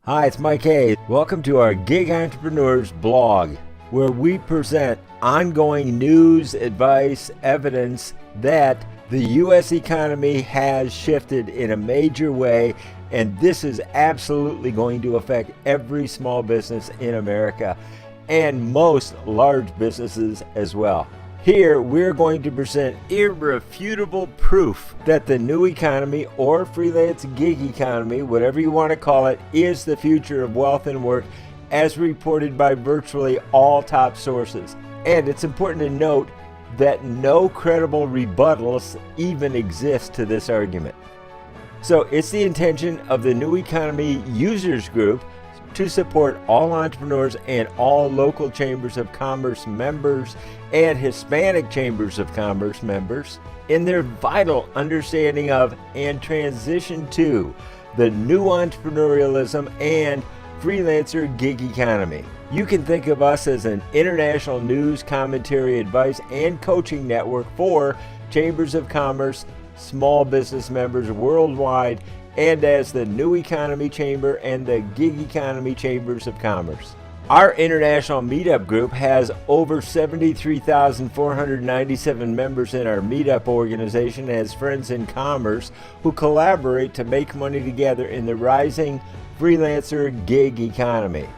Hi, it's Mike Hayes. Welcome to our Gig Entrepreneurs blog, where we present ongoing news, advice, evidence that the U.S. economy has shifted in a major way, and this is absolutely going to affect every small business in America and most large businesses as well. Here, we're going to present irrefutable proof that the new economy, or freelance gig economy, whatever you want to call it, is the future of wealth and work as reported by virtually all top sources. And it's important to note that no credible rebuttals even exist to this argument. So it's the intention of the New Economy Users Group to support all entrepreneurs and all local chambers of commerce members and Hispanic chambers of commerce members in their vital understanding of and transition to the new entrepreneurialism and freelancer gig economy. You can think of us as an international news, commentary, advice, and coaching network for chambers of commerce, small business members worldwide, and as the New Economy Chamber and the Gig Economy Chambers of Commerce. Our international meetup group has over 73,497 members in our meetup organization as friends in commerce who collaborate to make money together in the rising freelancer gig economy.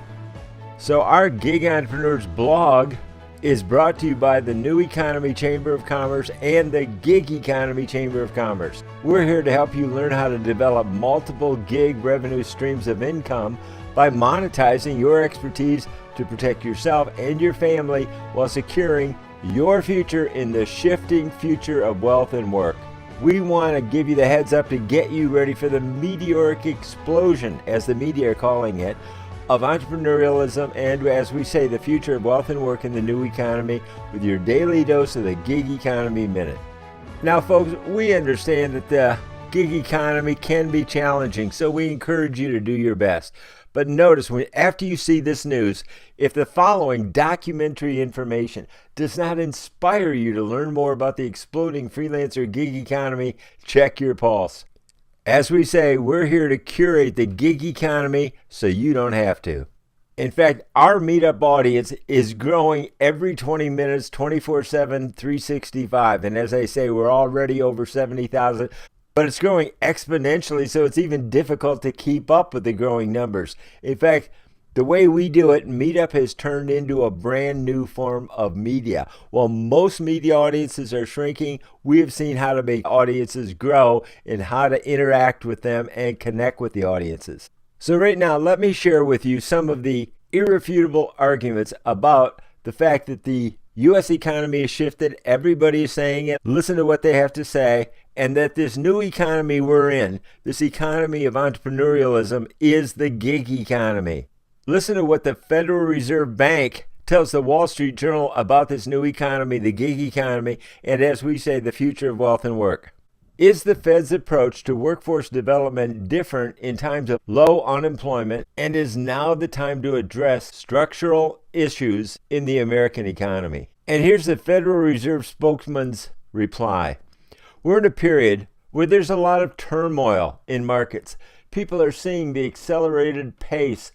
So our Gig Entrepreneurs blog is brought to you by the New Economy Chamber of Commerce and the Gig Economy Chamber of Commerce. We're here to help you learn how to develop multiple gig revenue streams of income by monetizing your expertise to protect yourself and your family while securing your future in the shifting future of wealth and work. We want to give you the heads up to get you ready for the meteoric explosion, as the media are calling it, of entrepreneurialism and, as we say, the future of wealth and work in the new economy with your daily dose of the Gig Economy Minute. Now, folks, we understand that the gig economy can be challenging, so we encourage you to do your best. But notice, after you see this news, if the following documentary information does not inspire you to learn more about the exploding freelancer gig economy, check your pulse. As we say, we're here to curate the gig economy so you don't have to. In fact, our meetup audience is growing every 20 minutes, 24/7, 365. And as I say, we're already over 70,000, but it's growing exponentially, so it's even difficult to keep up with the growing numbers. In fact, the way we do it, Meetup has turned into a brand new form of media. While most media audiences are shrinking, we have seen how to make audiences grow and how to interact with them and connect with the audiences. So right now, let me share with you some of the irrefutable arguments about the fact that the U.S. economy has shifted. Everybody is saying it. Listen to what they have to say. And that this new economy we're in, this economy of entrepreneurialism, is the gig economy. Listen to what the Federal Reserve Bank tells the Wall Street Journal about this new economy, the gig economy, and as we say, the future of wealth and work. Is the Fed's approach to workforce development different in times of low unemployment, and is now the time to address structural issues in the American economy? And here's the Federal Reserve spokesman's reply. We're in a period where there's a lot of turmoil in markets. People are seeing the accelerated pace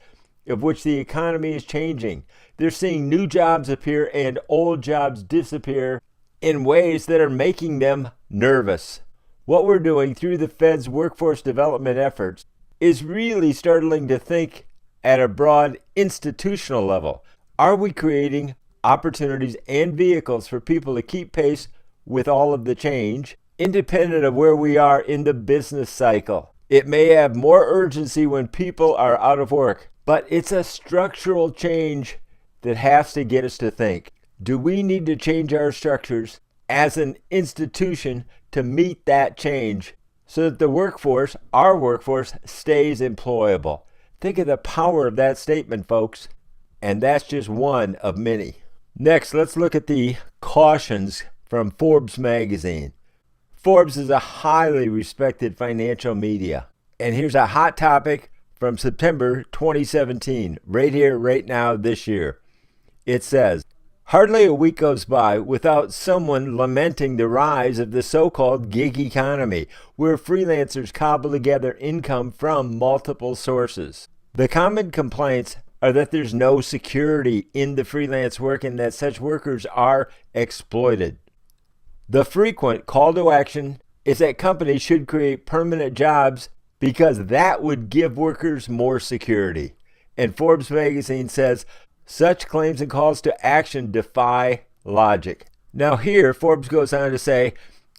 of which the economy is changing. They're seeing new jobs appear and old jobs disappear in ways that are making them nervous. What we're doing through the Fed's workforce development efforts is really startling to think at a broad institutional level. Are we creating opportunities and vehicles for people to keep pace with all of the change, independent of where we are in the business cycle? It may have more urgency when people are out of work, but it's a structural change that has to get us to think. Do we need to change our structures as an institution to meet that change so that the workforce, our workforce, stays employable? Think of the power of that statement, folks. And that's just one of many. Next, let's look at the cautions from Forbes magazine. Forbes is a highly respected financial media. And here's a hot topic from September 2017, right here, right now, this year. It says, hardly a week goes by without someone lamenting the rise of the so-called gig economy, where freelancers cobble together income from multiple sources. The common complaints are that there's no security in the freelance work and that such workers are exploited. The frequent call to action is that companies should create permanent jobs because that would give workers more security. And Forbes magazine says such claims and calls to action defy logic. Now here, Forbes goes on to say,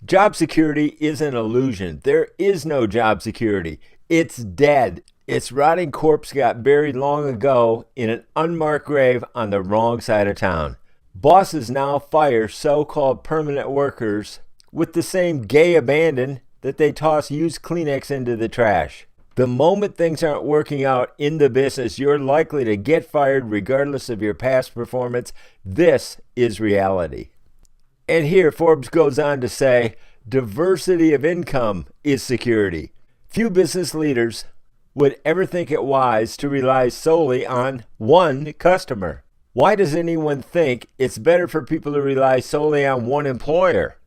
job security is an illusion. There is no job security. It's dead. Its rotting corpse got buried long ago in an unmarked grave on the wrong side of town. Bosses now fire so-called permanent workers with the same gay abandon that they toss used Kleenex into the trash. The moment things aren't working out in the business, you're likely to get fired regardless of your past performance. This is reality. And here, Forbes goes on to say, diversity of income is security. Few business leaders would ever think it wise to rely solely on one customer. Why does anyone think it's better for people to rely solely on one employer?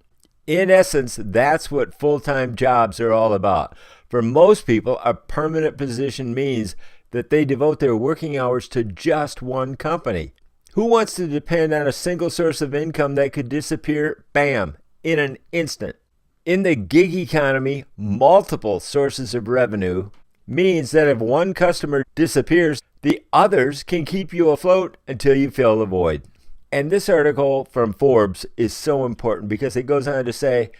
In essence, that's what full-time jobs are all about. For most people, a permanent position means that they devote their working hours to just one company. Who wants to depend on a single source of income that could disappear, bam, in an instant? In the gig economy, multiple sources of revenue means that if one customer disappears, the others can keep you afloat until you fill the void. And this article from Forbes is so important because it goes on to say,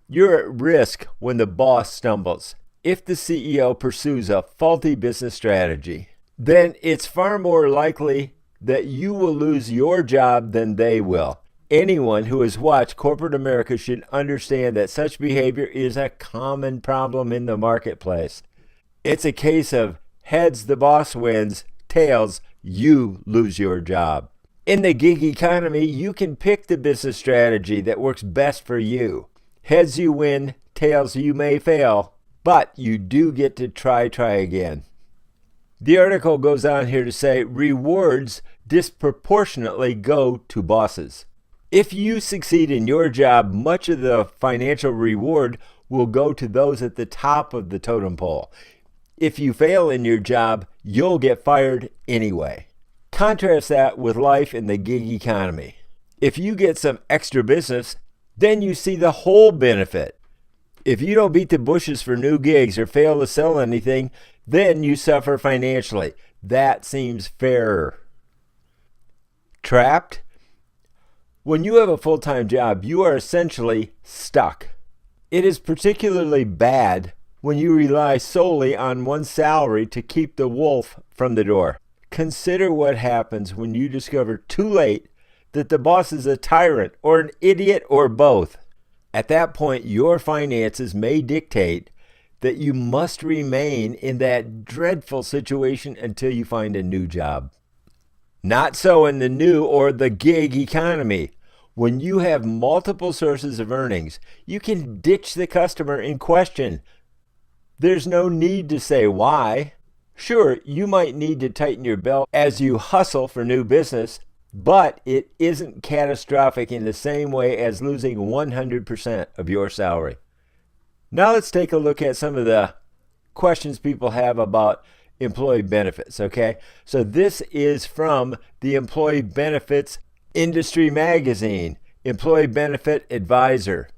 you're at risk when the boss stumbles. If the CEO pursues a faulty business strategy, then it's far more likely that you will lose your job than they will. Anyone who has watched corporate America should understand that such behavior is a common problem in the marketplace. It's a case of heads, the boss wins, tails, you lose your job. In the gig economy, you can pick the business strategy that works best for you. Heads, you win, tails, you may fail, but you do get to try again. The article goes on here to say rewards disproportionately go to bosses. If you succeed in your job, much of the financial reward will go to those at the top of the totem pole. If you fail in your job, you'll get fired anyway. Contrast that with life in the gig economy. If you get some extra business, then you see the whole benefit. If you don't beat the bushes for new gigs or fail to sell anything, then you suffer financially. That seems fairer. Trapped? When you have a full-time job, you are essentially stuck. It is particularly bad when you rely solely on one salary to keep the wolf from the door. Consider what happens when you discover too late that the boss is a tyrant or an idiot or both. At that point, your finances may dictate that you must remain in that dreadful situation until you find a new job. Not so in the new or the gig economy. When you have multiple sources of earnings, you can ditch the customer in question. There's no need to say why. Sure, you might need to tighten your belt as you hustle for new business, but it isn't catastrophic in the same way as losing 100% of your salary. Now let's take a look at some of the questions people have about employee benefits, okay? So this is from the Employee Benefits Industry Magazine, Employee Benefit Advisor.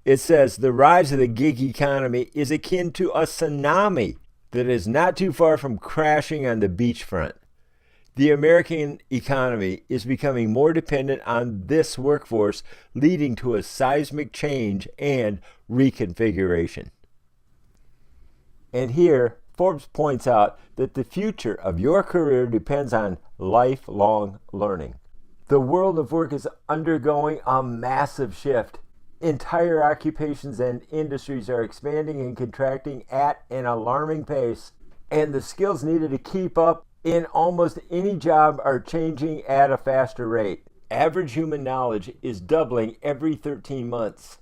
It says, the rise of the gig economy is akin to a tsunami that is not too far from crashing on the beachfront. The American economy is becoming more dependent on this workforce, leading to a seismic change and reconfiguration. And here, Forbes points out that the future of your career depends on lifelong learning. The world of work is undergoing a massive shift. Entire occupations and industries are expanding and contracting at an alarming pace, and the skills needed to keep up in almost any job are changing at a faster rate. Average human knowledge is doubling every 13 months,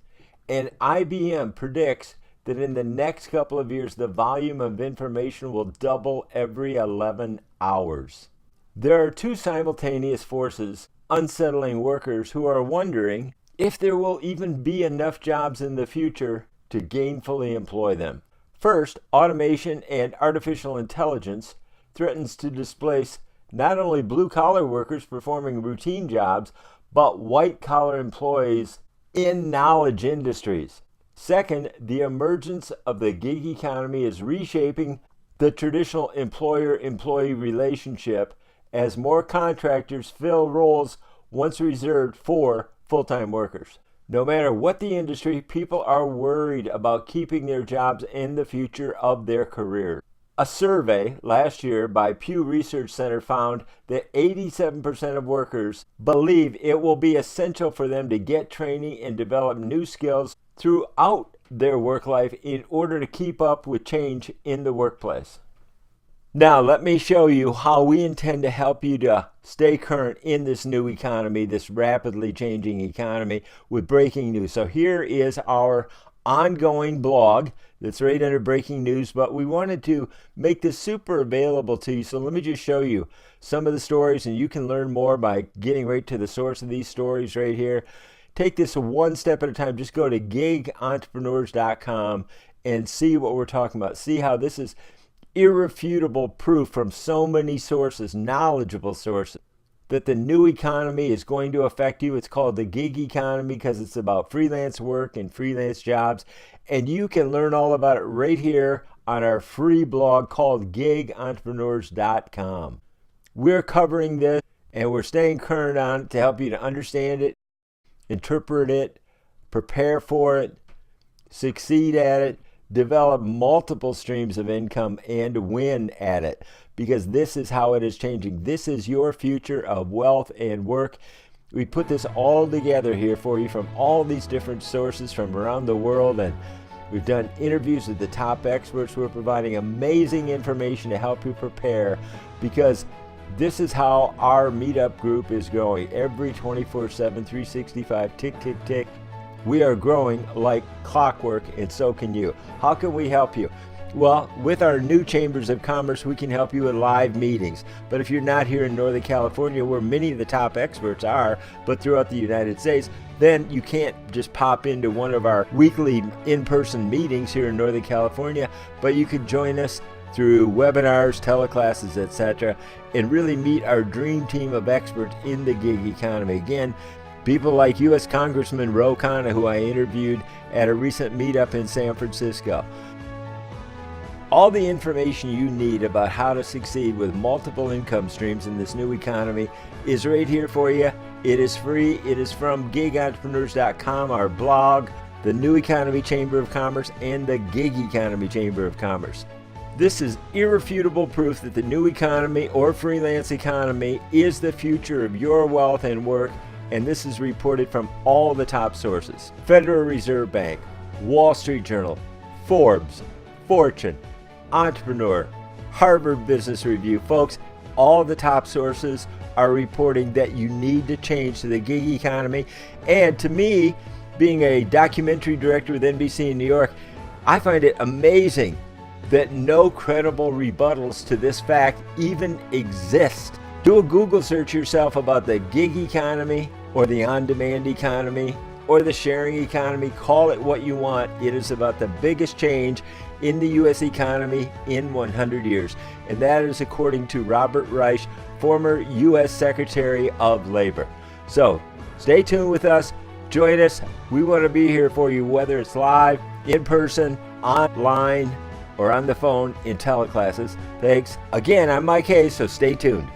and IBM predicts that in the next couple of years, the volume of information will double every 11 hours. There are two simultaneous forces unsettling workers who are wondering if there will even be enough jobs in the future to gainfully employ them. First, automation and artificial intelligence threatens to displace not only blue-collar workers performing routine jobs, but white-collar employees in knowledge industries. Second, the emergence of the gig economy is reshaping the traditional employer-employee relationship as more contractors fill roles once reserved for full-time workers. No matter what the industry, people are worried about keeping their jobs in the future of their career. A survey last year by Pew Research Center found that 87% of workers believe it will be essential for them to get training and develop new skills throughout their work life in order to keep up with change in the workplace. Now, let me show you how we intend to help you to stay current in this new economy, this rapidly changing economy, with breaking news. So here is our ongoing blog that's right under breaking news, but we wanted to make this super available to you. So let me just show you some of the stories, and you can learn more by getting right to the source of these stories right here. Take this one step at a time. Just go to gigentrepreneurs.com and see what we're talking about. See how this is irrefutable proof from so many sources, knowledgeable sources, that the new economy is going to affect you. It's called the gig economy because it's about freelance work and freelance jobs. And you can learn all about it right here on our free blog called gigentrepreneurs.com. We're covering this and we're staying current on it to help you to understand it, interpret it, prepare for it, succeed at it, develop multiple streams of income, and win at it, because this is how it is changing. This is your future of wealth and work. We put this all together here for you from all these different sources from around the world, and we've done interviews with the top experts. We're providing amazing information to help you prepare, because this is how our meetup group is growing every 24/7, 365, tick, tick, tick. We are growing like clockwork, and so can you. How can we help you? Well, with our new chambers of commerce, we can help you with live meetings. But if you're not here in Northern California, where many of the top experts are, but throughout the United States, then you can't just pop into one of our weekly in-person meetings here in Northern California, but you could join us through webinars, teleclasses, etc., and really meet our dream team of experts in the gig economy. Again, people like U.S. Congressman Ro Khanna, who I interviewed at a recent meetup in San Francisco. All the information you need about how to succeed with multiple income streams in this new economy is right here for you. It is free. It is from gigentrepreneurs.com, our blog, the New Economy Chamber of Commerce, and the Gig Economy Chamber of Commerce. This is irrefutable proof that the new economy or freelance economy is the future of your wealth and work. And this is reported from all the top sources: Federal Reserve Bank, Wall Street Journal, Forbes, Fortune, Entrepreneur, Harvard Business Review. Folks, all the top sources are reporting that you need to change to the gig economy. And to me, being a documentary director with NBC in New York, I find it amazing that no credible rebuttals to this fact even exist. Do a Google search yourself about the gig economy, or the on-demand economy, or the sharing economy. Call it what you want. It is about the biggest change in the U.S. economy in 100 years. And that is according to Robert Reich, former U.S. Secretary of Labor. So stay tuned with us. Join us. We want to be here for you, whether it's live, in person, online, or on the phone in teleclasses. Thanks. Again, I'm Mike Hayes, so stay tuned.